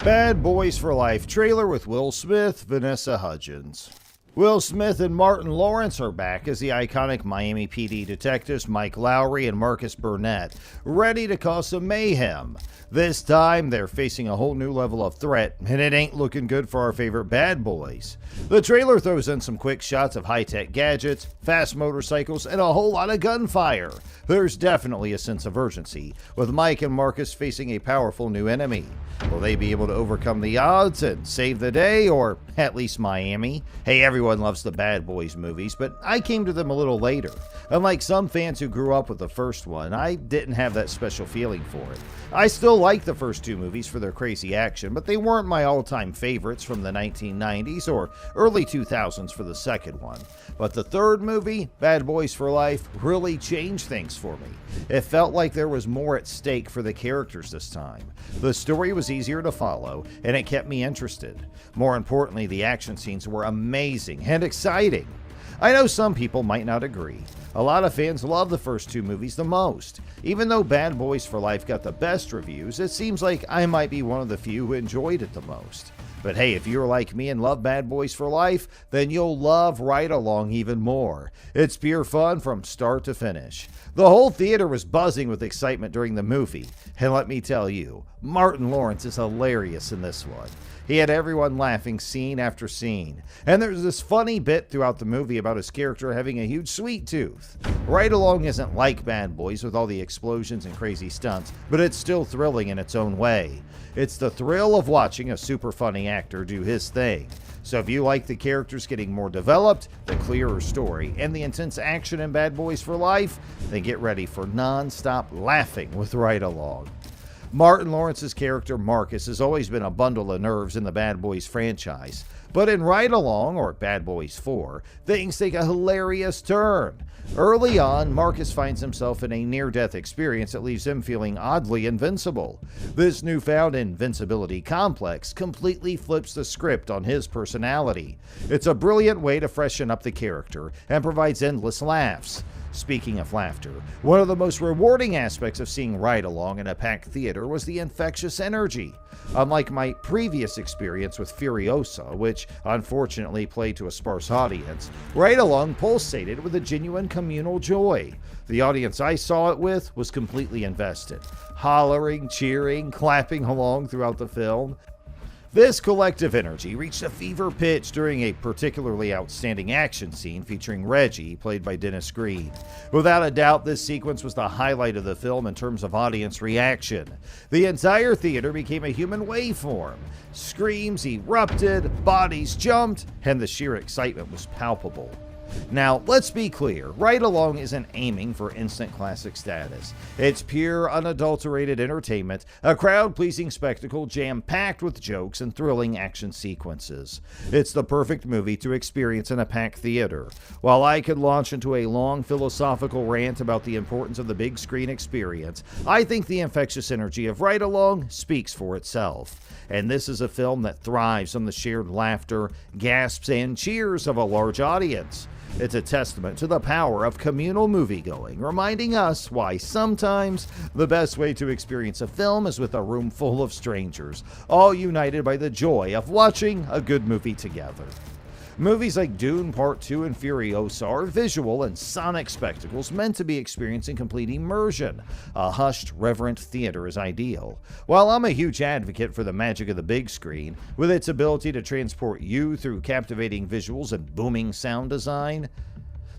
Bad Boys for Life trailer with Will Smith, Vanessa Hudgens. Will Smith and Martin Lawrence are back as the iconic Miami PD detectives Mike Lowry and Marcus Burnett, ready to cause some mayhem. This time, they're facing a whole new level of threat, and it ain't looking good for our favorite bad boys. The trailer throws in some quick shots of high-tech gadgets, fast motorcycles, and a whole lot of gunfire. There's definitely a sense of urgency, with Mike and Marcus facing a powerful new enemy. Will they be able to overcome the odds and save the day, or at least Miami? Hey, everyone loves the Bad Boys movies, but I came to them a little later. Unlike some fans who grew up with the first one, I didn't have that special feeling for it. I still like the first two movies for their crazy action, but they weren't my all-time favorites from the 1990s or early 2000s for the second one. But the third movie, Bad Boys for Life, really changed things for me. It felt like there was more at stake for the characters this time. The story was easier to follow, and it kept me interested. More importantly, the action scenes were amazing and exciting. I know some people might not agree. A lot of fans love the first two movies the most. Even though Bad Boys for Life got the best reviews, it seems like I might be one of the few who enjoyed it the most. But hey, if you're like me and love Bad Boys for Life, then you'll love Ride Along even more. It's pure fun from start to finish. The whole theater was buzzing with excitement during the movie. And let me tell you, Martin Lawrence is hilarious in this one. He had everyone laughing scene after scene. And there's this funny bit throughout the movie about his character having a huge sweet tooth. Ride Along isn't like Bad Boys with all the explosions and crazy stunts, but it's still thrilling in its own way. It's the thrill of watching a super funny actor do his thing. So if you like the characters getting more developed, the clearer story, and the intense action in Bad Boys for Life, then get ready for non-stop laughing with Ride Along. Martin Lawrence's character Marcus has always been a bundle of nerves in the Bad Boys franchise, but in Ride Along, or Bad Boys 4, things take a hilarious turn. Early on, Marcus finds himself in a near-death experience that leaves him feeling oddly invincible. This newfound invincibility complex completely flips the script on his personality. It's a brilliant way to freshen up the character and provides endless laughs. Speaking of laughter, one of the most rewarding aspects of seeing Ride Along in a packed theater was the infectious energy. Unlike my previous experience with Furiosa, which unfortunately played to a sparse audience, Ride Along pulsated with a genuine communal joy. The audience I saw it with was completely invested, hollering, cheering, clapping along throughout the film. This collective energy reached a fever pitch during a particularly outstanding action scene featuring Reggie, played by Dennis Green. Without a doubt, this sequence was the highlight of the film in terms of audience reaction. The entire theater became a human waveform. Screams erupted, bodies jumped, and the sheer excitement was palpable. Now, let's be clear, Ride Along isn't aiming for instant classic status. It's pure, unadulterated entertainment, a crowd-pleasing spectacle jam-packed with jokes and thrilling action sequences. It's the perfect movie to experience in a packed theater. While I could launch into a long philosophical rant about the importance of the big screen experience, I think the infectious energy of Ride Along speaks for itself. And this is a film that thrives on the shared laughter, gasps, and cheers of a large audience. It's a testament to the power of communal moviegoing, reminding us why sometimes the best way to experience a film is with a room full of strangers, all united by the joy of watching a good movie together. Movies like Dune Part 2 and Furiosa are visual and sonic spectacles meant to be experienced in complete immersion. A hushed, reverent theater is ideal. While I'm a huge advocate for the magic of the big screen, with its ability to transport you through captivating visuals and booming sound design,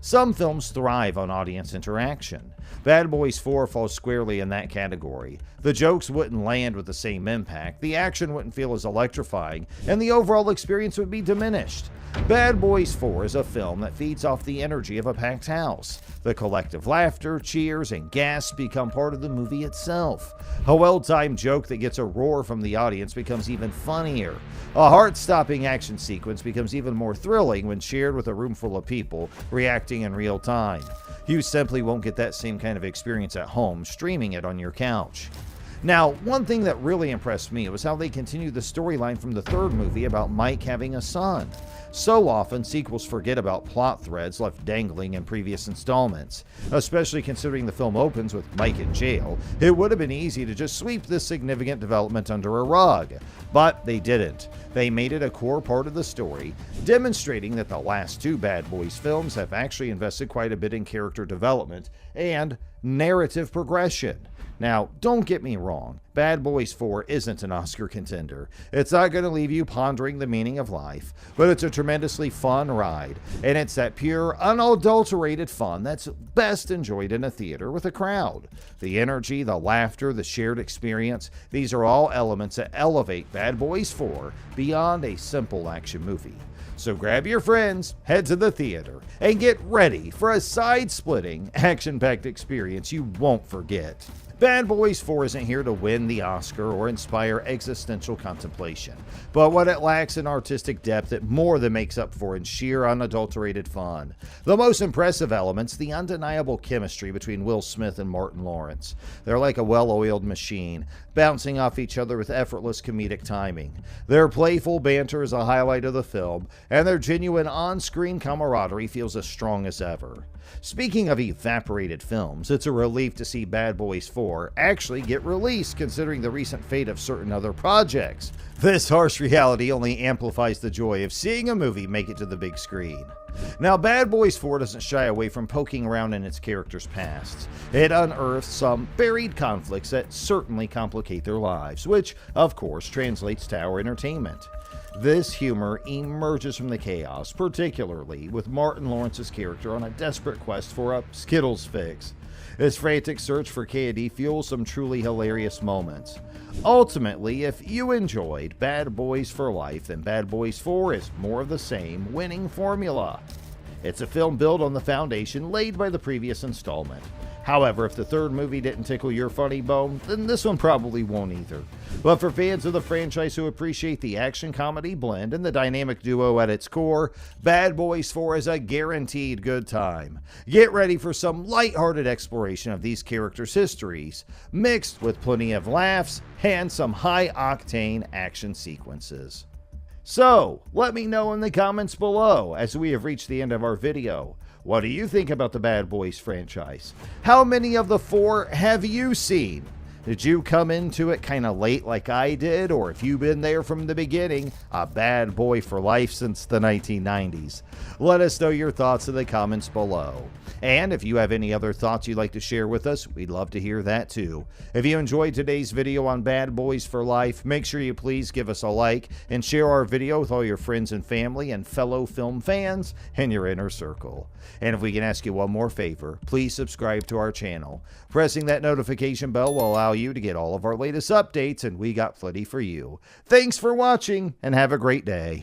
some films thrive on audience interaction. Bad Boys 4 falls squarely in that category. The jokes wouldn't land with the same impact, the action wouldn't feel as electrifying, and the overall experience would be diminished. Bad Boys 4 is a film that feeds off the energy of a packed house. The collective laughter, cheers, and gasps become part of the movie itself. A well-timed joke that gets a roar from the audience becomes even funnier. A heart-stopping action sequence becomes even more thrilling when shared with a room full of people reacting in real time. You simply won't get that same kind of experience at home streaming it on your couch. Now, one thing that really impressed me was how they continued the storyline from the third movie about Mike having a son. So often, sequels forget about plot threads left dangling in previous installments. Especially considering the film opens with Mike in jail, it would have been easy to just sweep this significant development under a rug. But they didn't. They made it a core part of the story, demonstrating that the last two Bad Boys films have actually invested quite a bit in character development and narrative progression. Now, don't get me wrong, Bad Boys 4 isn't an Oscar contender. It's not going to leave you pondering the meaning of life, but it's a tremendously fun ride, and it's that pure, unadulterated fun that's best enjoyed in a theater with a crowd. The energy, the laughter, the shared experience, these are all elements that elevate Bad Boys 4 beyond a simple action movie. So grab your friends, head to the theater, and get ready for a side-splitting, action-packed experience you won't forget. Bad Boys 4 isn't here to win the Oscar or inspire existential contemplation, but what it lacks in artistic depth, it more than makes up for in sheer unadulterated fun. The most impressive element's the undeniable chemistry between Will Smith and Martin Lawrence. They're like a well-oiled machine, bouncing off each other with effortless comedic timing. Their playful banter is a highlight of the film, and their genuine on-screen camaraderie feels as strong as ever. Speaking of evaporated films, it's a relief to see Bad Boys 4 actually get released, considering the recent fate of certain other projects. This harsh reality only amplifies the joy of seeing a movie make it to the big screen. Now, Bad Boys 4 doesn't shy away from poking around in its characters' pasts. It unearths some buried conflicts that certainly complicate their lives, which, of course, translates to our entertainment. This humor emerges from the chaos, particularly with Martin Lawrence's character on a desperate quest for a Skittles fix. His frantic search for candy fuels some truly hilarious moments. Ultimately, if you enjoyed Bad Boys for Life, then Bad Boys 4 is more of the same winning formula. It's a film built on the foundation laid by the previous installment. However, if the third movie didn't tickle your funny bone, then this one probably won't either. But for fans of the franchise who appreciate the action-comedy blend and the dynamic duo at its core, Bad Boys 4 is a guaranteed good time. Get ready for some lighthearted exploration of these characters' histories, mixed with plenty of laughs and some high-octane action sequences. So, let me know in the comments below as we have reached the end of our video. What do you think about the Bad Boys franchise? How many of the 4 have you seen? Did you come into it kind of late like I did, or if you've been there from the beginning, a bad boy for life since the 1990s? Let us know your thoughts in the comments below. And if you have any other thoughts you'd like to share with us, we'd love to hear that too. If you enjoyed today's video on Bad Boys for Life, make sure you please give us a like and share our video with all your friends and family and fellow film fans in your inner circle. And if we can ask you one more favor, please subscribe to our channel. Pressing that notification bell will allow you to get all of our latest updates, and we got plenty for you. Thanks for watching, and have a great day.